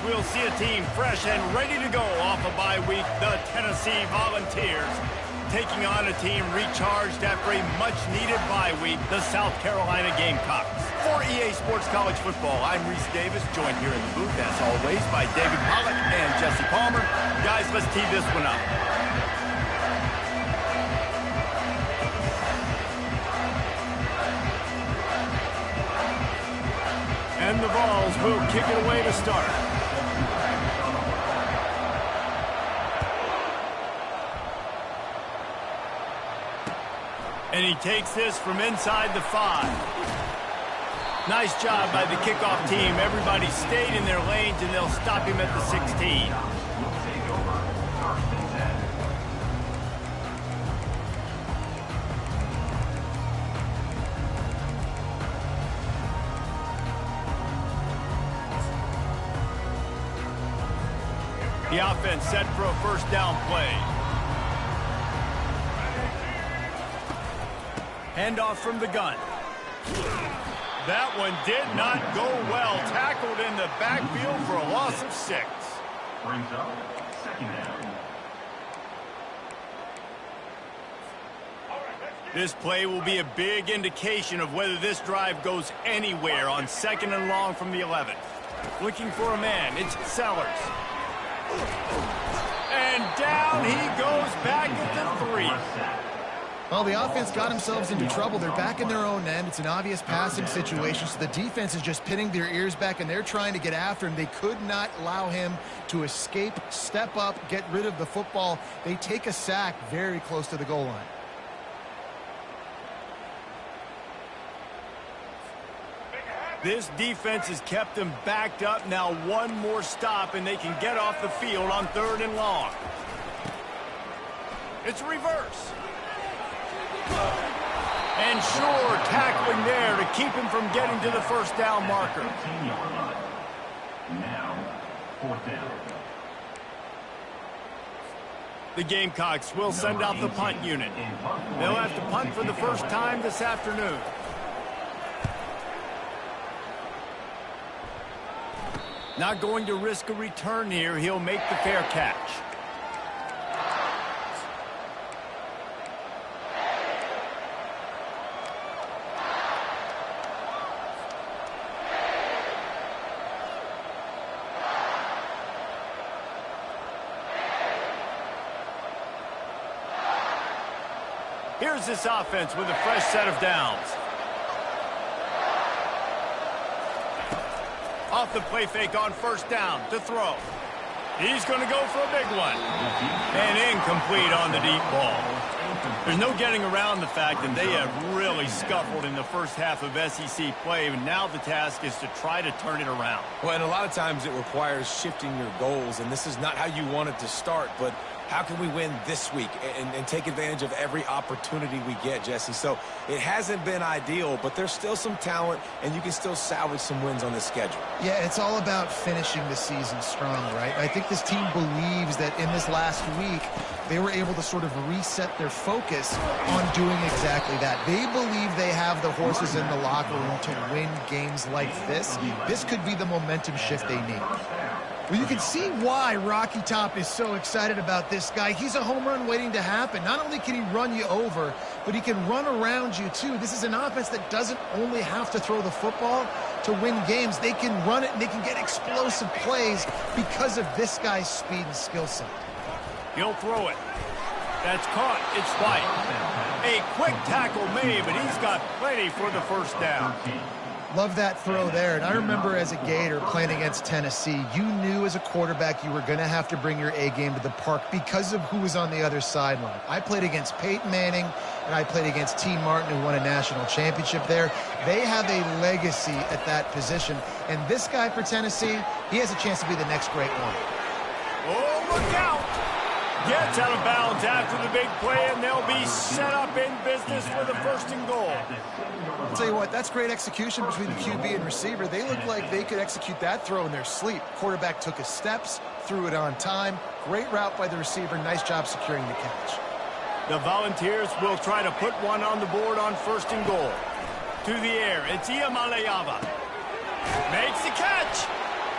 we'll see a team fresh and ready to go off a bye week, the Tennessee Volunteers, taking on a team recharged after a much-needed bye week, the South Carolina Gamecocks. For EA Sports College Football, I'm Reese Davis, joined here in the booth, as always, by David Pollack and Jesse Palmer. Guys, let's tee this one up. And the Vols will kick it away to start. And he takes this from inside the 5. Nice job by the kickoff team. Everybody stayed in their lanes, and they'll stop him at the 16. The offense set for a first down play. Handoff from the gun. That one did not go well. Tackled in the backfield for a loss of 6. Brings up second down. This play will be a big indication of whether this drive goes anywhere on 2nd and long from the 11. Looking for a man. It's Sellers. And down he goes back at the 3. Well, the offense got themselves into trouble. They're back in their own end. It's an obvious passing situation, so the defense is just pinning their ears back, and they're trying to get after him. They could not allow him to escape, step up, get rid of the football. They take a sack very close to the goal line. This defense has kept them backed up. Now one more stop, and they can get off the field on 3rd and long. It's a reverse. And sure, tackling there to keep him from getting to the first down marker. Now, 4th down. The Gamecocks will send out the punt unit. They'll have to punt for the first time this afternoon. Not going to risk a return here. He'll make the fair catch. Here's this offense with a fresh set of downs. Off the play fake on 1st down to throw. He's going to go for a big one. And incomplete on the deep ball. There's no getting around the fact that they have really scuffled in the first half of SEC play, and now the task is to try to turn it around. Well, and a lot of times it requires shifting your goals, and this is not how you want it to start, but how can we win this week and take advantage of every opportunity we get, Jesse? So it hasn't been ideal, but there's still some talent, and you can still salvage some wins on this schedule. Yeah, it's all about finishing the season strong, right? I think this team believes that in this last week, they were able to sort of reset their focus on doing exactly that. They believe they have the horses in the locker room to win games like this. This could be the momentum shift they need. Well, you can see why Rocky Top is so excited about this guy. He's a home run waiting to happen. Not only can he run you over, but he can run around you too. This is an offense that doesn't only have to throw the football to win games. They can run it and they can get explosive plays because of this guy's speed and skill set. He'll throw it. That's caught. It's White. A quick tackle made, but he's got plenty for the first down. Love that throw there. And I remember as a Gator playing against Tennessee, you knew as a quarterback you were going to have to bring your A game to the park because of who was on the other sideline. I played against Peyton Manning, and I played against T. Martin, who won a national championship there. They have a legacy at that position. And this guy for Tennessee, he has a chance to be the next great one. Oh, look out! Gets out of bounds after the big play, and they'll be set up in business for the 1st and goal. I'll tell you what, that's great execution between the QB and receiver. They look like they could execute that throw in their sleep. Quarterback took his steps, threw it on time. Great route by the receiver. Nice job securing the catch. The Volunteers will try to put one on the board on 1st and goal. To the air, it's Iamaleava. Makes the catch.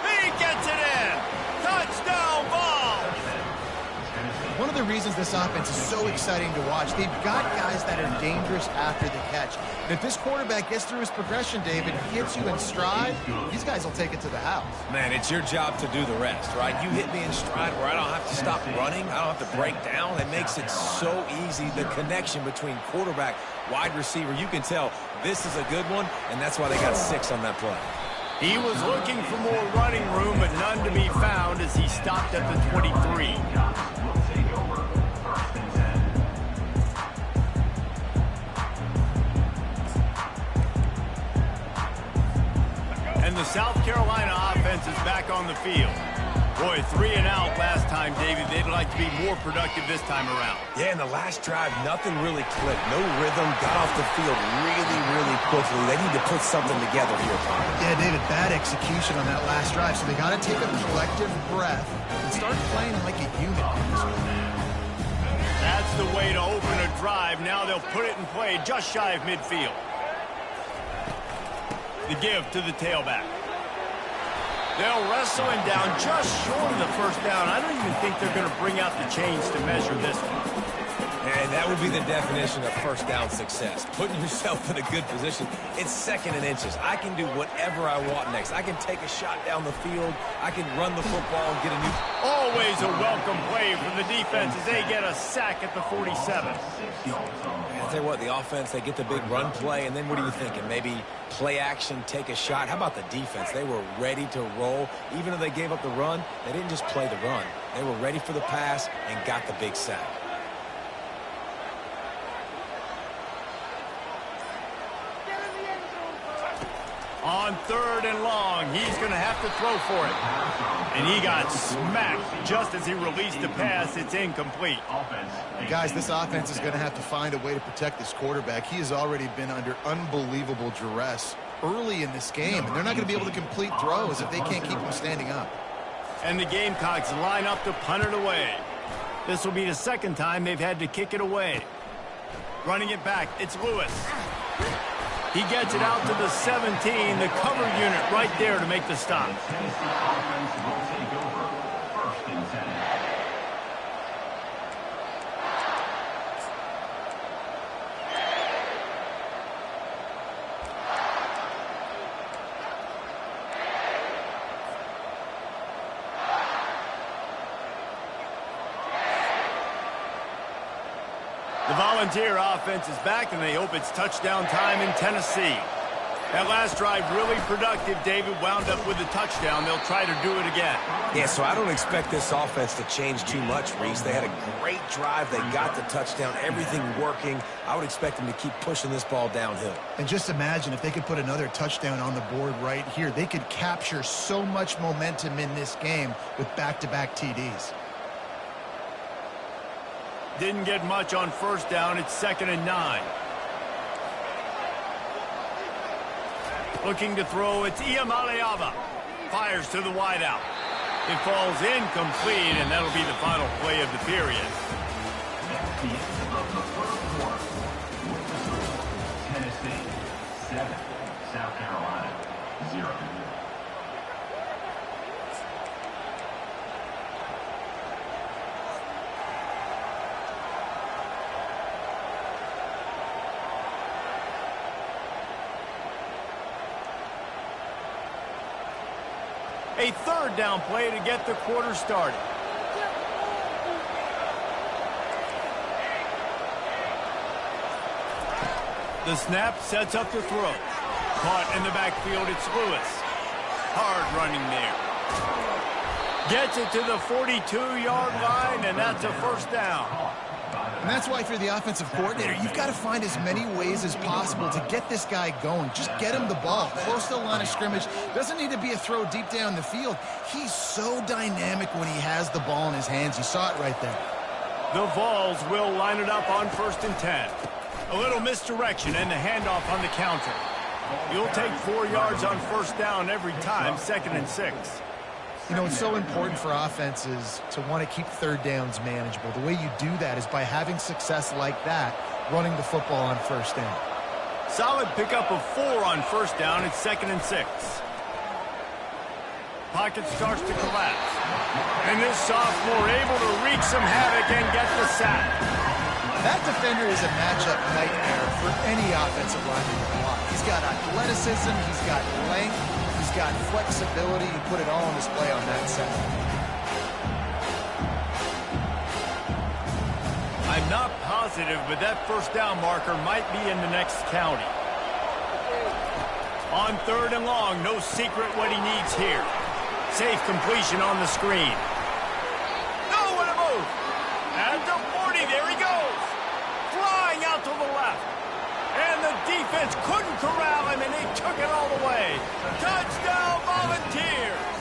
He gets it in. of the reasons this offense is so exciting to watch. They've got guys that are dangerous after the catch. And if this quarterback gets through his progression, David, hits you in stride, these guys will take it to the house. Man, it's your job to do the rest, right? You hit me in stride where I don't have to stop running. I don't have to break down. It makes it so easy. The connection between quarterback, wide receiver, you can tell this is a good one, and that's why they got 6 on that play. He was looking for more running room, but none to be found as he stopped at the 23. And the South Carolina offense is back on the field. Boy, 3 and out last time, David. They'd like to be more productive this time around. Yeah, in the last drive, nothing really clicked. No rhythm, got off the field really, really quickly. They need to put something together here, Tom. Yeah, David, bad execution on that last drive, so they got to take a collective breath and start playing like a unit. That's the way to open a drive. Now they'll put it in play just shy of midfield. The give to the tailback. They'll wrestle him down just short of the first down. I don't even think they're going to bring out the chains to measure this one. And that would be the definition of first down success. Putting yourself in a good position. It's 2nd and inches. I can do whatever I want next. I can take a shot down the field. I can run the football and get a new... Always a welcome play from the defense as they get a sack at the 47. I'll tell you what, the offense, they get the big run play, and then what are you thinking? Maybe play action, take a shot. How about the defense? They were ready to roll. Even though they gave up the run, they didn't just play the run. They were ready for the pass and got the big sack. On 3rd and long, he's going to have to throw for it. And he got smacked just as he released the pass. It's incomplete. Guys, this offense is going to have to find a way to protect this quarterback. He has already been under unbelievable duress early in this game, and they're not going to be able to complete throws if they can't keep him standing up. And the Gamecocks line up to punt it away. This will be the 2nd time they've had to kick it away. Running it back, it's Lewis. He gets it out to the 17, the cover unit right there to make the stop. The Volunteer offense is back, and they hope it's touchdown time in Tennessee. That last drive really productive. David wound up with a touchdown. They'll try to do it again. Yeah, so I don't expect this offense to change too much, Reese. They had a great drive. They got the touchdown. Everything working. I would expect them to keep pushing this ball downhill. And just imagine if they could put another touchdown on the board right here. They could capture so much momentum in this game with back-to-back TDs. Didn't get much on 1st down. It's 2nd and 9. Looking to throw, it's Iamaleava. Fires to the wideout. It falls incomplete, and that'll be the final play of the period. Tennessee 7, South Carolina 0. A 3rd down play to get the quarter started. The snap sets up the throw. Caught in the backfield, it's Lewis. Hard running there. Gets it to the 42-yard line, and that's a 1st down. And that's why if you're the offensive coordinator, you've got to find as many ways as possible to get this guy going. Just get him the ball close to the line of scrimmage. Doesn't need to be a throw deep down the field. He's so dynamic when he has the ball in his hands. You saw it right there. The Vols will line it up on 1st and 10. A little misdirection and the handoff on the counter. You'll take 4 yards on 1st down every time, 2nd and 6. You know, it's so important for offenses to want to keep 3rd downs manageable. The way you do that is by having success like that, running the football on 1st down. Solid pickup of 4 on 1st down. It's 2nd and 6. pocket starts to collapse. And this sophomore able to wreak some havoc and get the sack. That defender is a matchup nightmare for any offensive lineman to block. He's got athleticism, he's got length, he's got flexibility. He put it all on display on that sack. I'm not positive, but that first down marker might be in the next county. On 3rd and long, no secret what he needs here. Safe completion on the screen. No, what a move! At the 40, there he goes! Flying out to the left. And the defense couldn't corral him, and they took it all the way. Touchdown, Volunteers!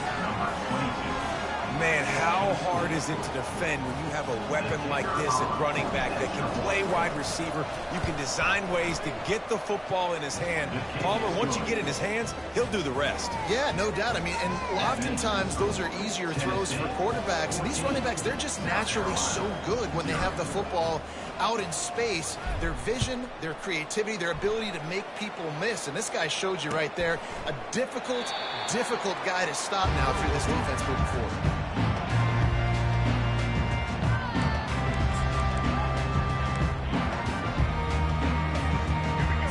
Man, how hard is it to defend when you have a weapon like this at running back that can play wide receiver? You can design ways to get the football in his hand. Palmer, once you get it in his hands, he'll do the rest. Yeah, no doubt. I mean, and oftentimes those are easier throws for quarterbacks. And these running backs, they're just naturally so good when they have the football out in space. Their vision, their creativity, their ability to make people miss. And this guy showed you right there, a difficult guy to stop now if you're this defense moving forward.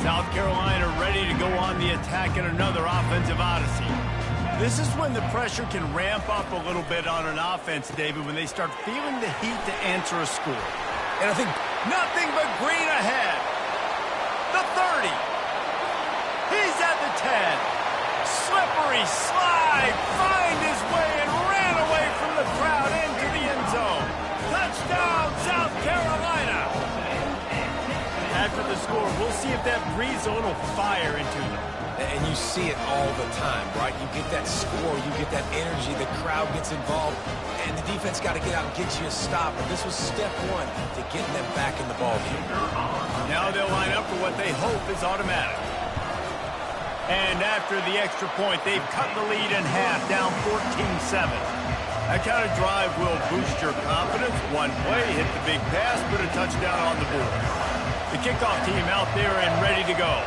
South Carolina ready to go on the attack in another offensive odyssey. This is when the pressure can ramp up a little bit on an offense, David, when they start feeling the heat to answer a score. And I think nothing but green ahead. The 30. He's at the 10. Slippery slide, find his way and ran away from the crowd into the end zone. Touchdown, South Carolina. After the score, we'll see if that breathes a little fire into them. And you see it all the time, right? You get that score, you get that energy, the crowd gets involved, and the defense got to get out and get you a stop. But this was step one to getting them back in the ballgame. Now they'll line up for what they hope is automatic. And after the extra point, they've cut the lead in half, down 14-7. That kind of drive will boost your confidence. One play, hit the big pass, put a touchdown on the board. The kickoff team out there and ready to go.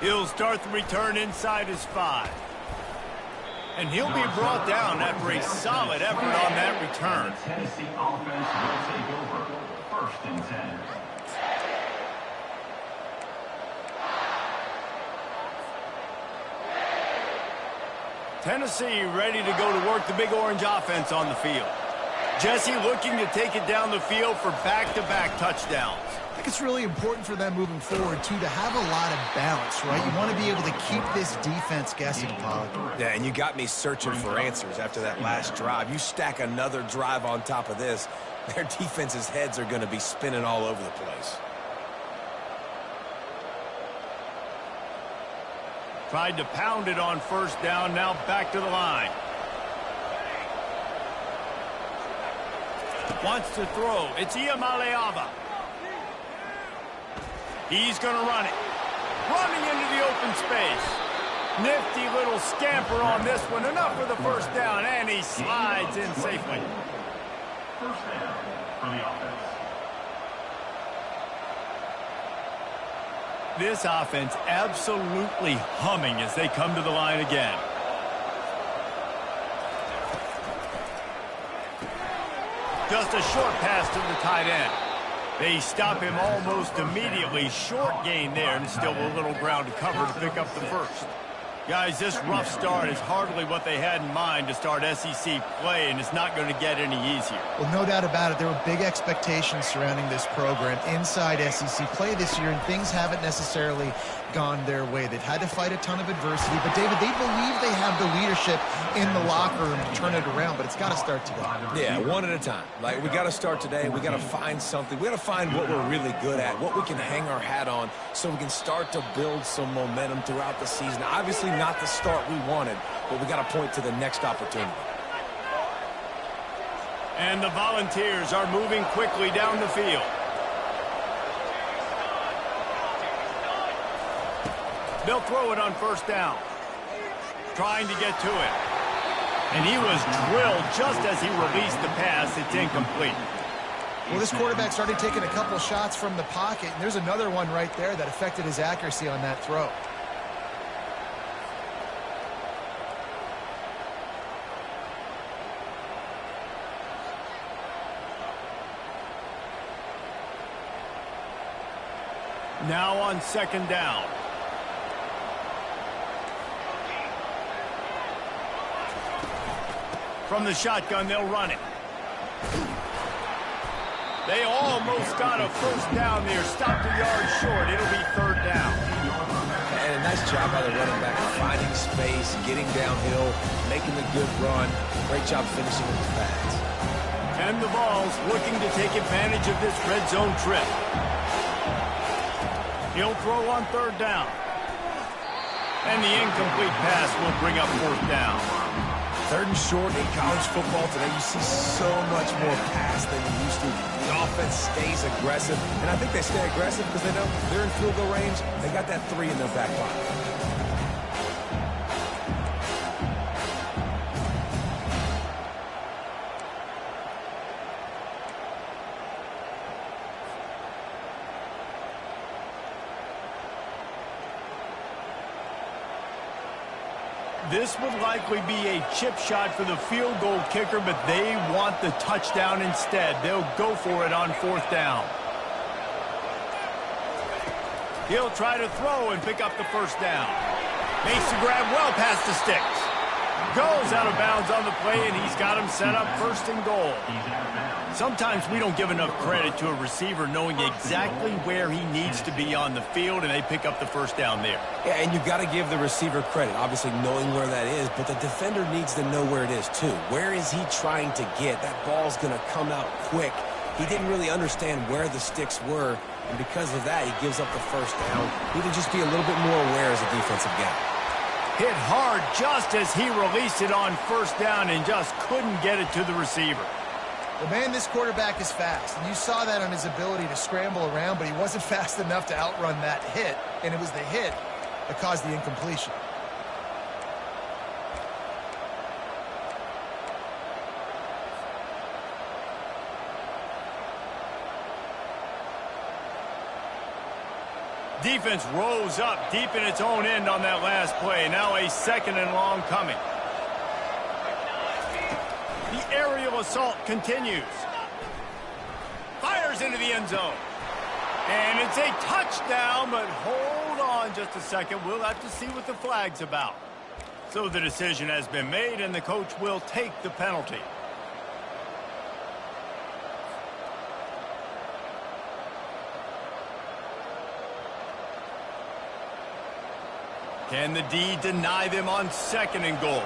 He'll start the return inside his 5. And he'll be brought down after a solid effort on that return. Tennessee offense will take over. 1st and 10. Tennessee ready to go to work the Big Orange offense on the field. Jesse looking to take it down the field for back-to-back touchdowns. I think it's really important for them moving forward, too, to have a lot of balance, right? You want to be able to keep this defense guessing, Pollard. Yeah, and you got me searching for answers after that last drive. You stack another drive on top of this, their defense's heads are going to be spinning all over the place. Tried to pound it on 1st down, now back to the line. Wants to throw. It's Iamaleava. He's going to run it. Running into the open space. Nifty little scamper on this one. Enough for the 1st down, and he slides in safely. 1st down for the offense. This offense absolutely humming as they come to the line again. Just a short pass to the tight end. They stop him almost immediately. Short gain there, and still a little ground to cover to pick up the 1st. Guys, this rough start is hardly what they had in mind to start SEC play, and it's not going to get any easier. Well, no doubt about it. There were big expectations surrounding this program inside SEC play this year, and things haven't necessarily gone their way. They've had to fight a ton of adversity, but, David, they believe they have the leadership in the locker room to turn it around, but it's got to start today. Yeah, one at a time. Like, we got to start today. We got to find something. We got to find what we're really good at, what we can hang our hat on so we can start to build some momentum throughout the season. Obviously, not the start we wanted, but we got to point to the next opportunity. And the Volunteers are moving quickly down the field. They'll throw it on 1st down. Trying to get to it. And he was drilled just as he released the pass. It's incomplete. Well, this quarterback started taking a couple shots from the pocket, and there's another one right there that affected his accuracy on that throw. Now on second down. From the shotgun, they'll run it. They almost got a first down there. Stopped a yard short. It'll be third down. And a nice job by the running back, finding space, getting downhill, making a good run. Great job finishing with his pads. And the Vols looking to take advantage of this red zone trip. He'll throw on third down. And the incomplete pass will bring up fourth down. Third and short in college football today, you see so much more pass than you used to. The offense stays aggressive, and I think they stay aggressive because they know they're in field goal range. They got that 3 in their back pocket. This would likely be a chip shot for the field goal kicker, but they want the touchdown instead. They'll go for it on fourth down. He'll try to throw and pick up the first down. Makes the grab well past the sticks. Goes out of bounds on the play, and he's got him set up first and goal. Sometimes we don't give enough credit to a receiver knowing exactly where he needs to be on the field, and they pick up the first down there. Yeah, and you've got to give the receiver credit, obviously knowing where that is, but the defender needs to know where it is too. Where is he trying to get? That ball's going to come out quick. He didn't really understand where the sticks were, and because of that, he gives up the first down. He need to just be a little bit more aware as a defensive guy. Hit hard just as he released it on first down and just couldn't get it to the receiver. Well, man, this quarterback is fast, and you saw that on his ability to scramble around, but he wasn't fast enough to outrun that hit, and it was the hit that caused the incompletion. Defense rose up deep in its own end on that last play. Now a second and long coming. The aerial assault continues. Fires into the end zone. And it's a touchdown, but hold on just a second. We'll have to see what the flag's about. So the decision has been made, and the coach will take the penalty. Can the D deny them on second and goal?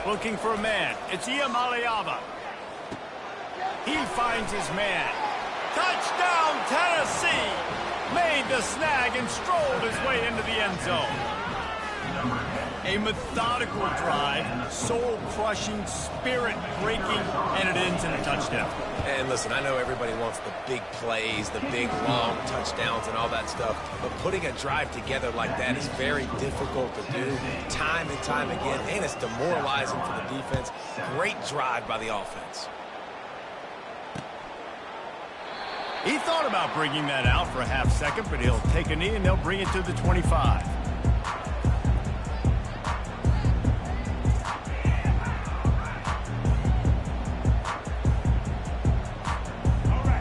Looking for a man. It's Iamaleava. He finds his man. Touchdown, Tennessee! Made the snag and strolled his way into the end zone. A methodical drive, soul-crushing, spirit-breaking, and it ends in a touchdown. And listen, I know everybody wants the big plays, the big, long touchdowns and all that stuff, but putting a drive together like that is very difficult to do time and time again, and it's demoralizing for the defense. Great drive by the offense. He thought about bringing that out for a half second, but he'll take a knee and they'll bring it to the 25.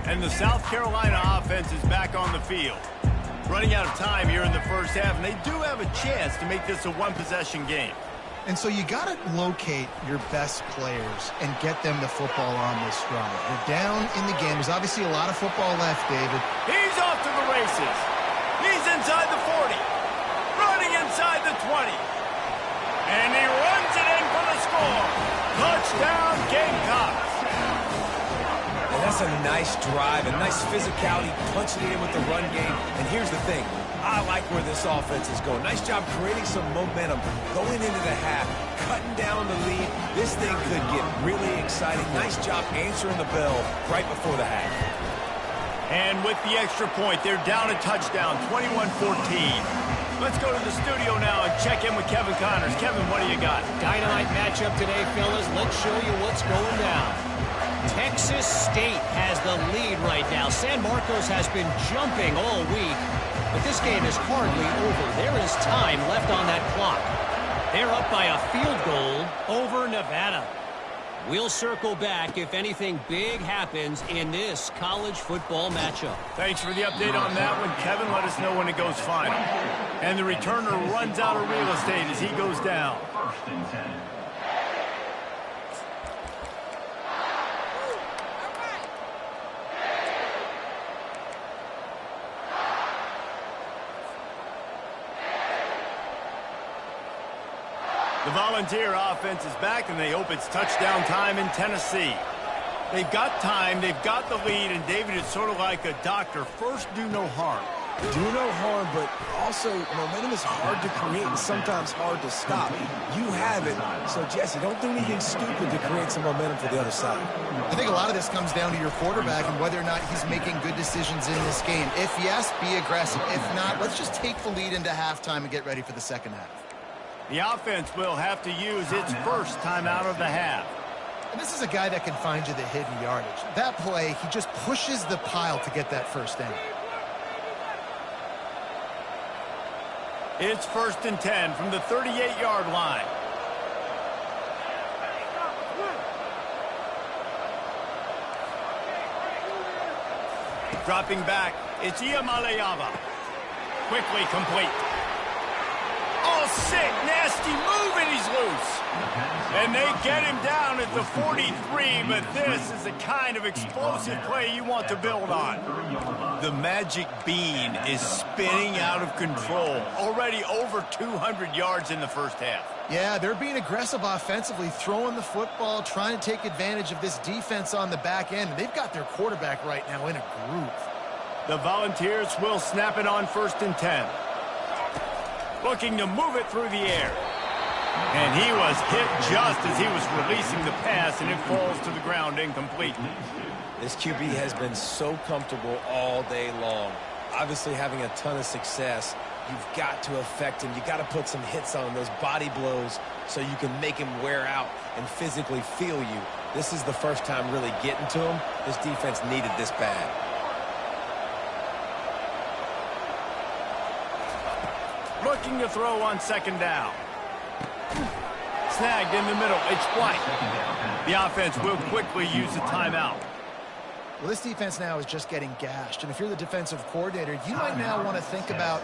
And the South Carolina offense is back on the field. Running out of time here in the first half, and they do have a chance to make this a one-possession game. And so you got to locate your best players and get them the football on this drive. They're down in the game. There's obviously a lot of football left, David. He's off to the races. He's inside the 40. Running inside the 20. And he runs it in for the score. Touchdown, Gamecocks. And that's a nice drive, a nice physicality, punching it in with the run game. And here's the thing. I like where this offense is going. Nice job creating some momentum going into the half, cutting down the lead. This thing could get really exciting. Nice job answering the bell right before the half. And with the extra point, they're down a touchdown, 21-14. Let's go to the studio now and check in with Kevin Connors. Kevin, what do you got? Dynamite matchup today, fellas. Let's show you what's going down. Texas State has the lead right now. San Marcos has been jumping all week, but this game is hardly over. There is time left on that clock. They're up by a field goal over Nevada. We'll circle back if anything big happens in this college football matchup. Thanks for the update on that one, Kevin. Let us know when it goes final. And the returner runs out of real estate as he goes down. First and 10. The Volunteer offense is back, and they hope it's touchdown time in Tennessee. They've got time, they've got the lead, and David is sort of like a doctor. First, do no harm. Do no harm, but also momentum is hard to create and sometimes hard to stop. You have it, so Jesse, don't do anything stupid to create some momentum for the other side. I think a lot of this comes down to your quarterback and whether or not he's making good decisions in this game. If yes, be aggressive. If not, let's just take the lead into halftime and get ready for the second half. The offense will have to use its first timeout of the half. And this is a guy that can find you the hidden yardage. That play, he just pushes the pile to get that first down. It's first and 10 from the 38-yard line. Dropping back, it's Iamaleava. Quickly complete. Oh, sick, nasty move, and he's loose. And they get him down at the 43, but this is the kind of explosive play you want to build on. The magic bean is spinning out of control. Already over 200 yards in the first half. Yeah, they're being aggressive offensively, throwing the football, trying to take advantage of this defense on the back end. They've got their quarterback right now in a groove. The Volunteers will snap it on first and 10. Looking to move it through the air. And he was hit just as he was releasing the pass, and it falls to the ground incomplete. This QB has been so comfortable all day long. Obviously having a ton of success. You've got to affect him. You've got to put some hits on those body blows so you can make him wear out and physically feel you. This is the first time really getting to him. This defense needed this bad. Looking to throw on second down. Snagged in the middle. It's White. The offense will quickly use a timeout. Well, this defense now is just getting gashed. And if you're the defensive coordinator, you might now want to think about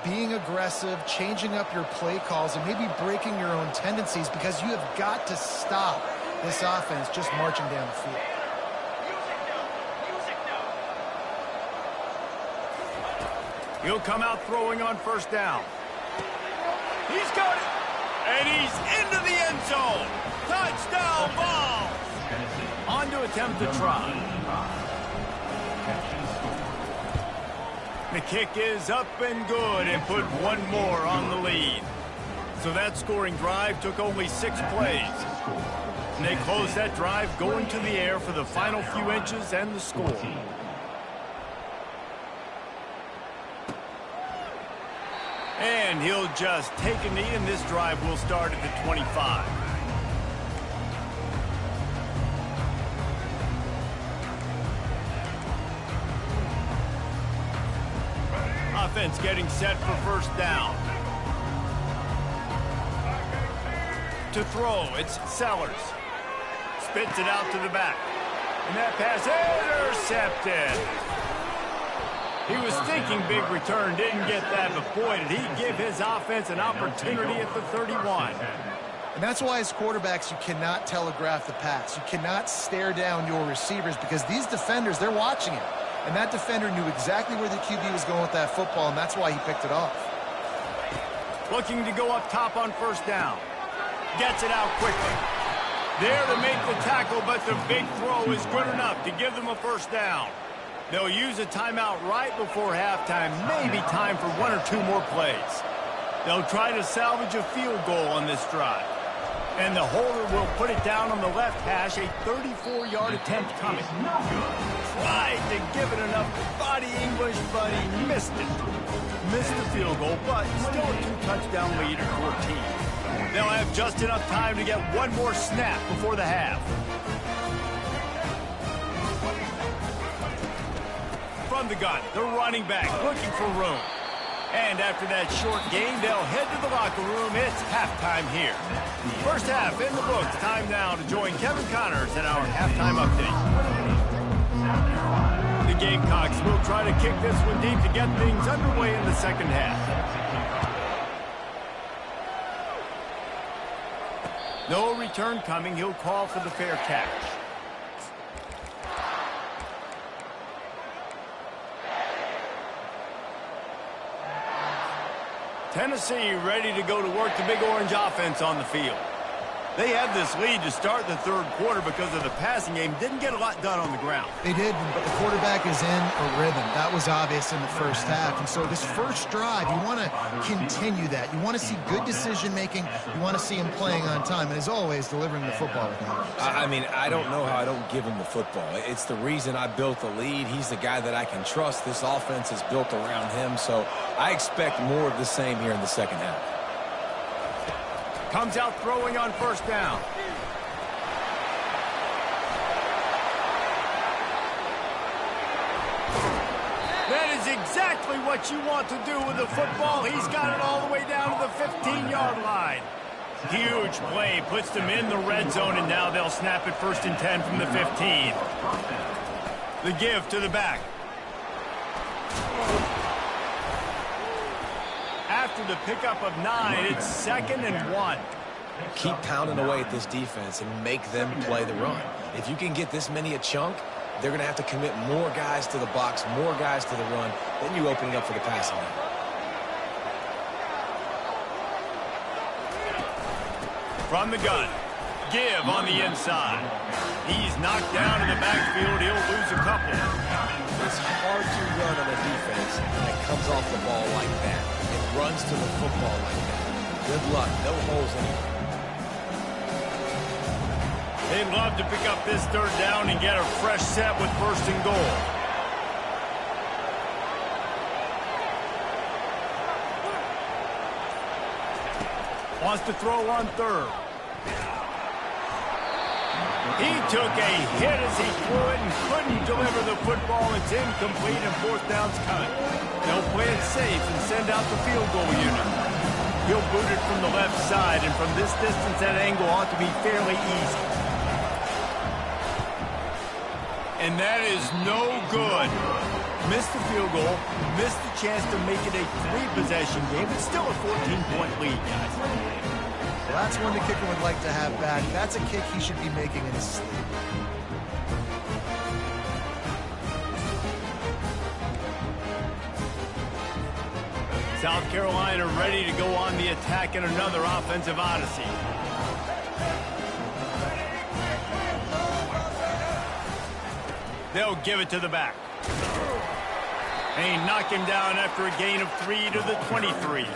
being aggressive, changing up your play calls, and maybe breaking your own tendencies because you have got to stop this offense just marching down the field. He'll come out throwing on first down. He's got it. And he's into the end zone. Touchdown ball. On to attempt the try. The kick is up and good and put one more on the lead. So that scoring drive took only 6 plays. And they close that drive going to the air for the final few inches and the score. And he'll just take a knee, and this drive will start at the 25. Offense getting set for first down. To throw, it's Sellers. Spits it out to the back. And that pass intercepted. He was thinking big return, didn't get that, but boy, did he give his offense an opportunity at the 31. And that's why as quarterbacks, you cannot telegraph the pass. You cannot stare down your receivers because these defenders, they're watching it. And that defender knew exactly where the QB was going with that football, and that's why he picked it off. Looking to go up top on first down. Gets it out quickly. There to make the tackle, but the big throw is good enough to give them a first down. They'll use a timeout right before halftime, maybe time for 1 or 2 more plays. They'll try to salvage a field goal on this drive. And the holder will put it down on the left hash, a 34-yard attempt coming. Tried to give it enough body English, but he missed it. missed the field goal, but still a 2-touchdown lead at 14. They'll have just enough time to get one more snap before the half. From the gun, the running back looking for room. And after that short gain, they'll head to the locker room. It's halftime here. First half in the books. Time now to join Kevin Connors in our halftime update. The Gamecocks will try to kick this one deep to get things underway in the second half. No return coming. He'll call for the fair catch. Tennessee ready to go to work the Big Orange offense on the field. They had this lead to start the third quarter because of the passing game. Didn't get a lot done on the ground. They did, but the quarterback is in a rhythm. That was obvious in the first half. And so this first drive, you want to continue that. You want to see good decision-making. You want to see him playing on time. And as always, delivering the football with him. I mean, I don't know how I don't give him the football. It's the reason I built the lead. He's the guy that I can trust. This offense is built around him. So I expect more of the same here in the second half. Comes out throwing on first down. That is exactly what you want to do with the football. He's got it all the way down to the 15-yard line. Huge play, puts them in the red zone, and now they'll snap it 1st and 10 from the 15. The give to the back. After the pickup of 9, it's 2nd and 1. Keep pounding away at this defense and make them play the run. If you can get this many a chunk, they're going to have to commit more guys to the box, more guys to the run. Then you open it up for the passing game. From the gun, give on the inside. He's knocked down in the backfield. He'll lose a couple. It's hard to run on a defense that comes off the ball like that. It runs to the football like that. Good luck. No holes anywhere. They'd love to pick up this third down and get a fresh set with 1st and goal. Wants to throw on 3rd. He took a hit as he threw it and couldn't deliver the football. It's incomplete and 4th down's coming. They'll play it safe and send out the field goal unit. He'll boot it from the left side, and from this distance, that angle ought to be fairly easy. And that is no good. Missed the field goal, missed the chance to make it a 3-possession game. It's still a 14-point lead, guys. Well, that's one the kicker would like to have back. That's a kick he should be making in his sleep. South Carolina ready to go on the attack in another offensive odyssey. They'll give it to the back. They knock him down after a gain of 3 to the 23.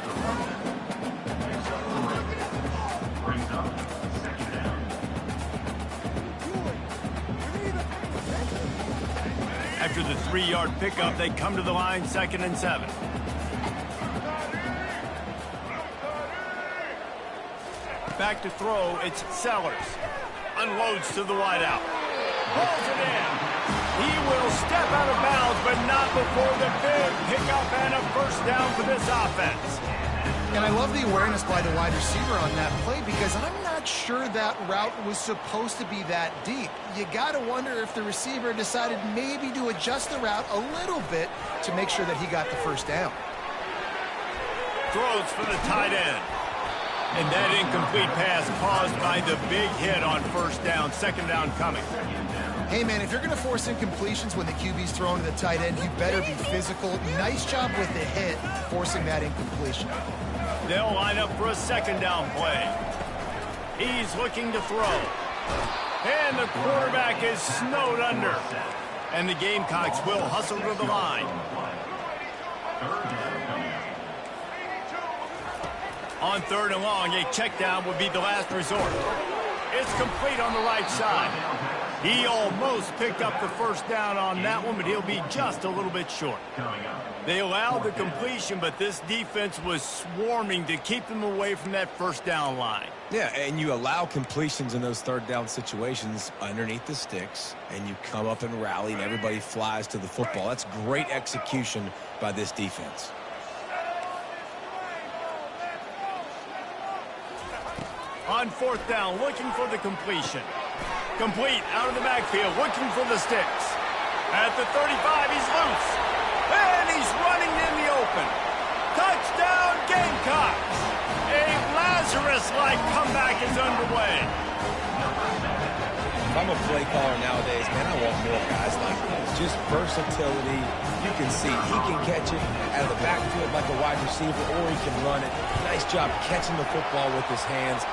After the 3-yard pickup, they come to the line 2nd and 7. Back to throw, it's Sellers. Unloads to the wideout. Pulls it in. He will step out of bounds, but not before the big pickup and a 1st down for this offense. And I love the awareness by the wide receiver on that play because I'm not sure that route was supposed to be that deep. You got to wonder if the receiver decided maybe to adjust the route a little bit to make sure that he got the 1st down. Throws for the tight end. And that incomplete pass caused by the big hit on 1st down, 2nd down coming. Hey, man, if you're going to force incompletions when the QB's thrown to the tight end, you better be physical. Nice job with the hit, forcing that incompletion. They'll line up for a 2nd down play. He's looking to throw. And the quarterback is snowed under. And the Gamecocks will hustle to the line. On 3rd and long, a check down would be the last resort. It's complete on the right side. He almost picked up the first down on that one, but he'll be just a little bit short. They allowed the completion, but this defense was swarming to keep them away from that first down line. Yeah, and you allow completions in those third down situations underneath the sticks, and you come up and rally, and everybody flies to the football. That's great execution by this defense. On fourth down, looking for the completion. Complete out of the backfield, looking for the sticks. At the 35, he's loose. And he's running in the open. Touchdown, Gamecocks! A Lazarus-like comeback is underway. If I'm a play caller nowadays, man, I want more guys like this. Just versatility. You can see he can catch it out of the backfield like a wide receiver, or he can run it. Nice job catching the football with his hands,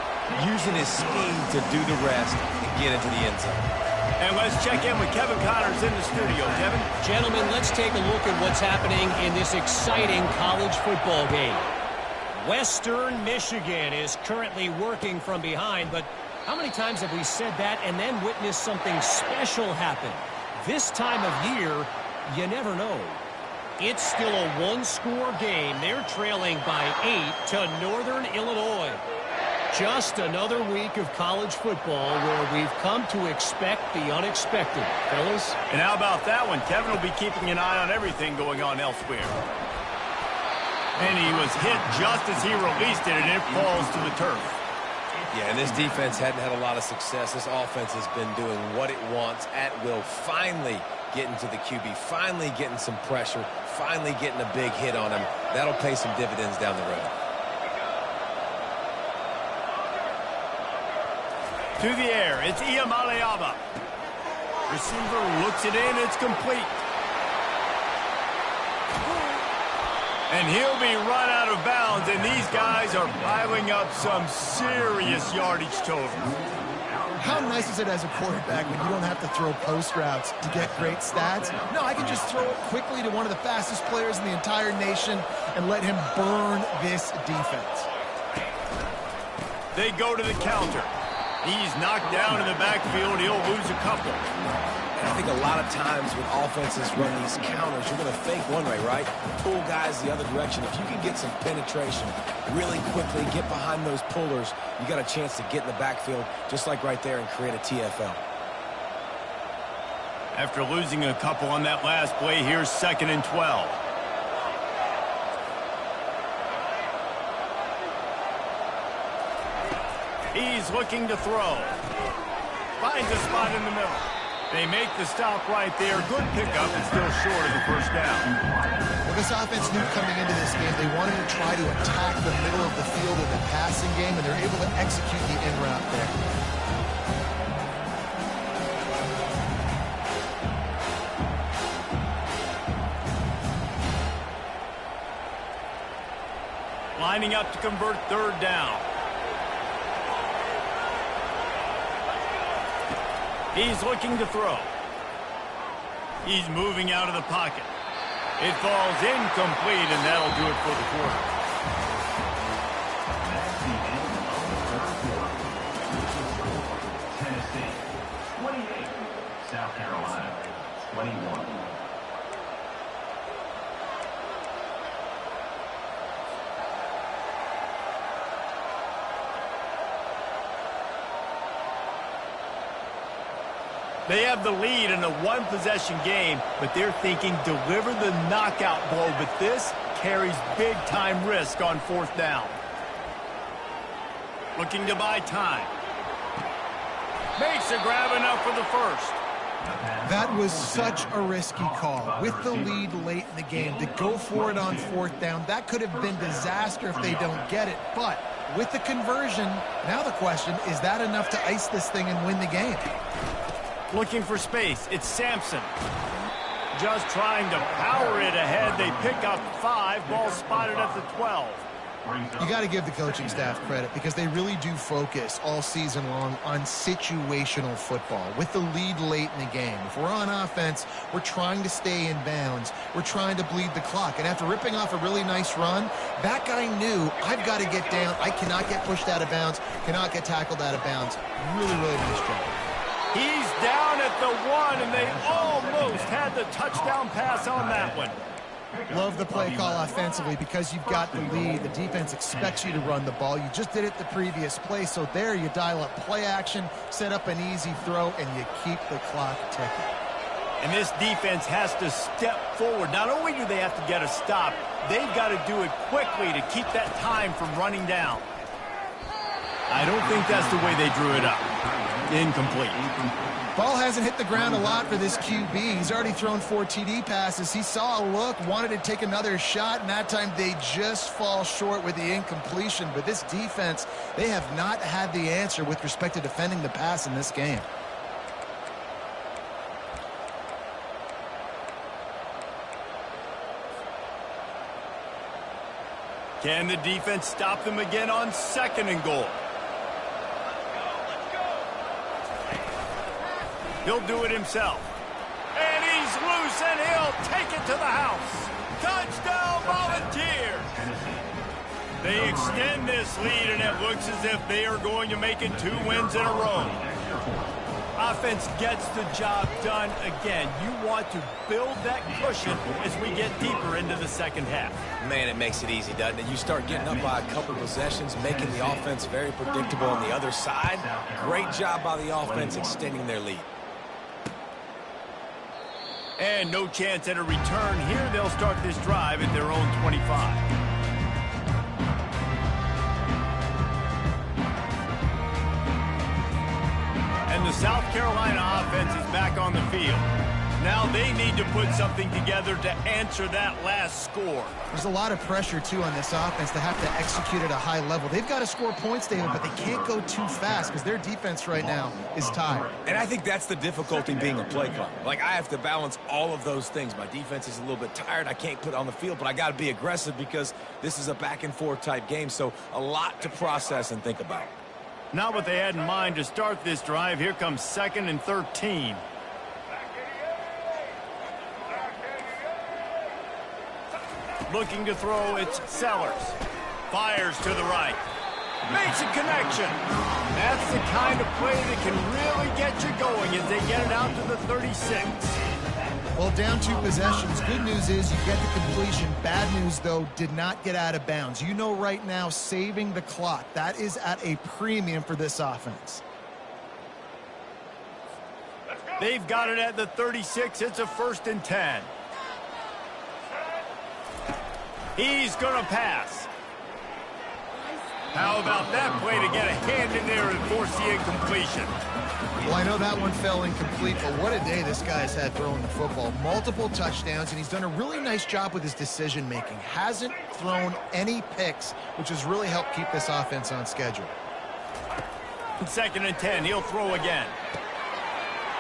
using his speed to do the rest and get into the end zone. And let's check in with Kevin Connors in the studio. Kevin? Gentlemen, let's take a look at what's happening in this exciting college football game. Western Michigan is currently working from behind, but how many times have we said that and then witnessed something special happen? This time of year, you never know. It's still a one-score game. They're trailing by 8 to Northern Illinois. Just another week of college football where we've come to expect the unexpected. Fellas? And how about that one? Kevin will be keeping an eye on everything going on elsewhere. And he was hit just as he released it, and it falls to the turf. Yeah, and this defense hadn't had a lot of success. This offense has been doing what it wants at will. Finally getting to the QB, finally getting some pressure, finally getting a big hit on him. That'll pay some dividends down the road. To the air, it's Iamaleava. Receiver looks it in, it's complete. And he'll be run out of bounds, and these guys are piling up some serious yardage totals. How nice is it as a quarterback when you don't have to throw post routes to get great stats? No, I can just throw it quickly to one of the fastest players in the entire nation and let him burn this defense. They go to the counter. He's knocked down in the backfield. He'll lose a couple. And I think a lot of times when offenses run these counters, you're going to fake one way, right? Pull guys the other direction. If you can get some penetration really quickly, get behind those pullers, you got a chance to get in the backfield, just like right there, and create a TFL. After losing a couple on that last play, here's 2nd and 12. He's looking to throw. Finds a spot in the middle. They make the stop right there. Good pickup and still short of the first down. Well, this offense knew coming into this game they wanted to try to attack the middle of the field in the passing game, and they're able to execute the in route there. Lining up to convert 3rd down. He's looking to throw. He's moving out of the pocket. It falls incomplete, and that'll do it for the quarter. That's the end of the third quarter. Tennessee 28, South Carolina 21. They have the lead in a one-possession game, but they're thinking deliver the knockout blow, but this carries big-time risk on 4th down. Looking to buy time. Makes a grab enough for the first. That was such a risky call. With the lead late in the game, to go for it on 4th down, that could have been disaster if they don't get it. But with the conversion, now the question, is that enough to ice this thing and win the game? Looking for space. It's Sampson. Just trying to power it ahead. They pick up 5. Ball spotted at the 12. You got to give the coaching staff credit because they really do focus all season long on situational football. With the lead late in the game, if we're on offense, we're trying to stay in bounds. We're trying to bleed the clock. And after ripping off a really nice run, that guy knew, I've got to get down. I cannot get pushed out of bounds, cannot get tackled out of bounds. Really, really nice job. He's down at the 1, and they almost had the touchdown pass on that one. Love the play call offensively because you've got the lead. The defense expects you to run the ball. You just did it the previous play, so there you dial up play action, set up an easy throw, and you keep the clock ticking. And this defense has to step forward. Not only do they have to get a stop, they've got to do it quickly to keep that time from running down. I don't think that's the way they drew it up. Incomplete. Ball hasn't hit the ground a lot for this QB. He's already thrown 4 TD passes. He saw a look, wanted to take another shot, and that time they just fall short with the incompletion. But this defense, they have not had the answer with respect to defending the pass in this game. Can the defense stop them again on 2nd and goal? He'll do it himself. And he's loose, and he'll take it to the house. Touchdown, Volunteers! They extend this lead, and it looks as if they are going to make it 2 wins in a row. Offense gets the job done again. You want to build that cushion as we get deeper into the second half. Man, it makes it easy, doesn't it? You start getting up by a couple possessions, making the offense very predictable on the other side. Great job by the offense extending their lead. And no chance at a return here. They'll start this drive at their own 25. And the South Carolina offense is back on the field. Now they need to put something together to answer that last score. There's a lot of pressure, too, on this offense to have to execute at a high level. They've got to score points, David, but they can't go too fast because their defense right now is tired. And I think that's the difficulty being a play caller. Like, I have to balance all of those things. My defense is a little bit tired. I can't put it on the field, but I got to be aggressive because this is a back-and-forth type game, so a lot to process and think about. Not what they had in mind to start this drive. Here comes 2nd and 13. Looking to throw, it's Sellers. Fires to the right. Makes a connection. That's the kind of play that can really get you going as they get it out to the 36. Well, down 2 possessions. Good news is you get the completion. Bad news, though, did not get out of bounds. You know right now, saving the clock, that is at a premium for this offense. They've got it at the 36. It's a 1st and 10. He's going to pass. How about that play to get a hand in there and force the incompletion? Well, I know that one fell incomplete, but what a day this guy's had throwing the football. Multiple touchdowns, and he's done a really nice job with his decision-making. Hasn't thrown any picks, which has really helped keep this offense on schedule. 2nd and 10. He'll throw again.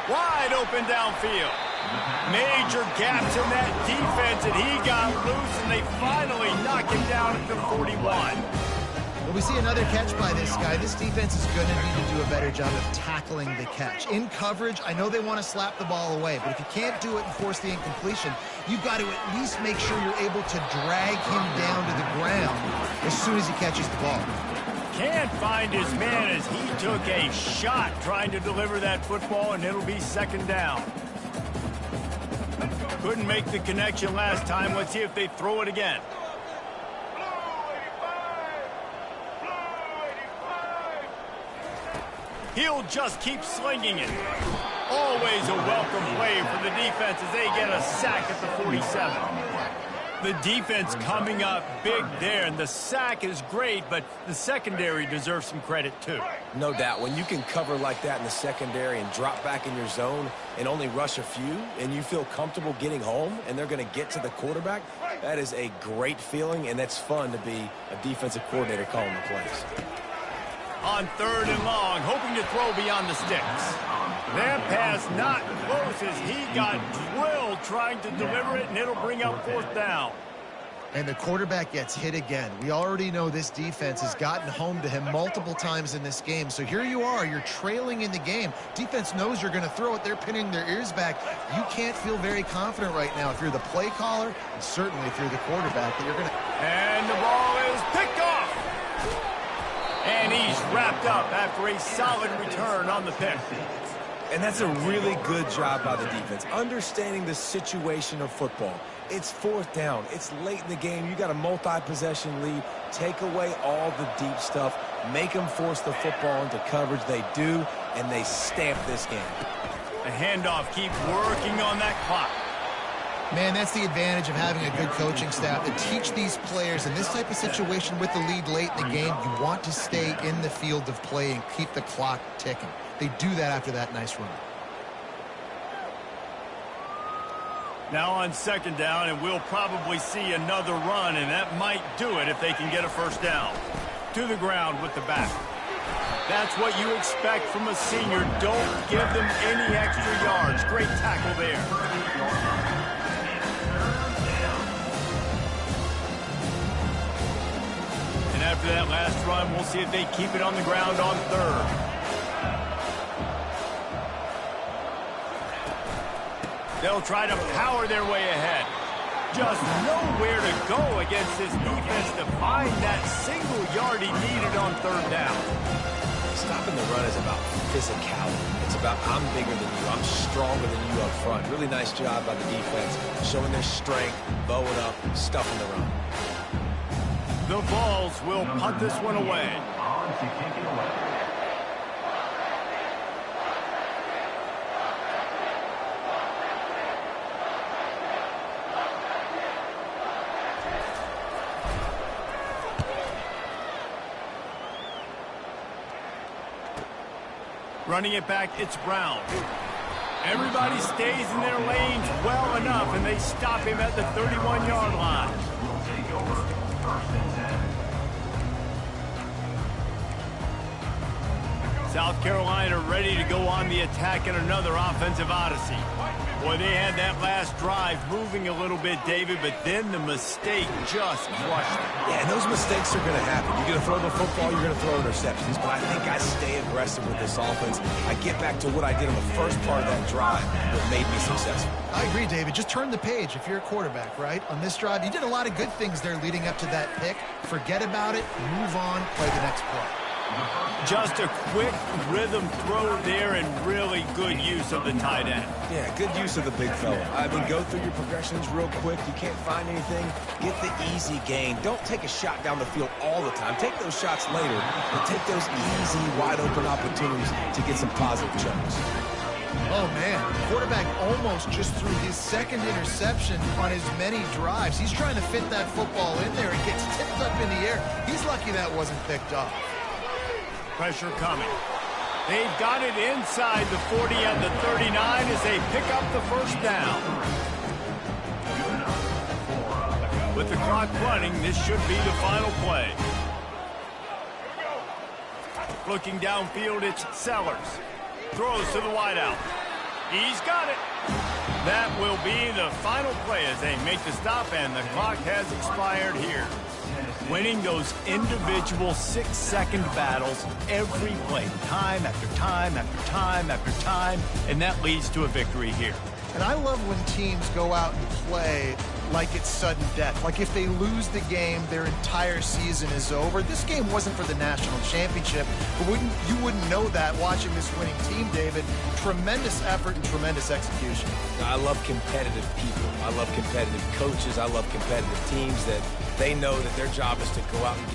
Wide open downfield. Major gaps in that defense, and he got loose, and they finally knock him down at the 41. Well, we see another catch by this guy. This defense is going to need to do a better job of tackling the catch. In coverage, I know they want to slap the ball away, but if you can't do it and force the incompletion, you've got to at least make sure you're able to drag him down to the ground as soon as he catches the ball. Can't find his man as he took a shot trying to deliver that football, and it'll be 2nd down. Couldn't make the connection last time. Let's see if they throw it again. He'll just keep slinging it. Always a welcome play for the defense as they get a sack at the 47. The defense coming up big there, and the sack is great, but the secondary deserves some credit too. No doubt. When you can cover like that in the secondary and drop back in your zone and only rush a few, and you feel comfortable getting home and they're going to get to the quarterback, that is a great feeling, and that's fun to be a defensive coordinator calling the plays. On 3rd and long, hoping to throw beyond the sticks. That pass not close as he got drilled trying to deliver it, and it'll bring up 4th down. And the quarterback gets hit again. We already know this defense has gotten home to him multiple times in this game. So here you are, you're trailing in the game. Defense knows you're going to throw it. They're pinning their ears back. You can't feel very confident right now if you're the play caller, and certainly if you're the quarterback, that you're going to... And the ball is picked off. And he's wrapped up after a solid return on the pick. And that's a really good job by the defense, understanding the situation of football. It's fourth down. It's late in the game. You got a multi-possession lead. Take away all the deep stuff. Make them force the football into coverage. They do, and they stamp this game. The handoff, keep working on that clock. Man, that's the advantage of having a good coaching staff to teach these players in this type of situation with the lead late in the game. You want to stay in the field of play and keep the clock ticking. They do that after that nice run. Now on second down, and we'll probably see another run, and that might do it if they can get a first down. To the ground with the back. That's what you expect from a senior. Don't give them any extra yards. Great tackle there. And after that last run, we'll see if they keep it on the ground on third. They'll try to power their way ahead. Just nowhere to go against this defense to find that single yard he needed on third down. Stopping the run is about physicality. It's about I'm bigger than you. I'm stronger than you up front. Really nice job by the defense, showing their strength, bowing up, stuffing the run. The Vols will punt this one away. On to kick it away. Running it back, it's Brown. Everybody stays in their lanes well enough, and they stop him at the 31-yard line. Will take over. First and 10. South Carolina ready to go on the attack in another offensive odyssey. Boy, they had that last drive moving a little bit, David, but then the mistake just crushed them. Yeah, and those mistakes are going to happen. You're going to throw the football, you're going to throw interceptions. But I think I stay aggressive with this offense. I get back to what I did on the first part of that drive that made me successful. I agree, David. Just turn the page if you're a quarterback, right? On this drive, you did a lot of good things there leading up to that pick. Forget about it, move on, play the next play. Just a quick rhythm throw there and really good use of the tight end. Yeah, good use of the big fella. I mean, go through your progressions real quick. You can't find anything. Get the easy gain. Don't take a shot down the field all the time. Take those shots later, but take those easy, wide-open opportunities to get some positive chunks. Oh, man. The quarterback almost just threw his second interception on as many drives. He's trying to fit that football in there. It gets tipped up in the air. He's lucky that wasn't picked off. Pressure coming. They've got it inside the 40 and the 39 as they pick up the first down. With the clock running, this should be the final play. Looking downfield, it's Sellers. Throws to the wideout. He's got it. That will be the final play as they make the stop, and the clock has expired here. Winning those individual 6-second battles every play, time after time after time after time, and that leads to a victory here. And I love when teams go out and play like it's sudden death. Like if they lose the game, their entire season is over. This game wasn't for the national championship, but you wouldn't know that watching this winning team, David. Tremendous effort and tremendous execution. I love competitive people. I love competitive coaches. I love competitive teams that they know that their job is to go out and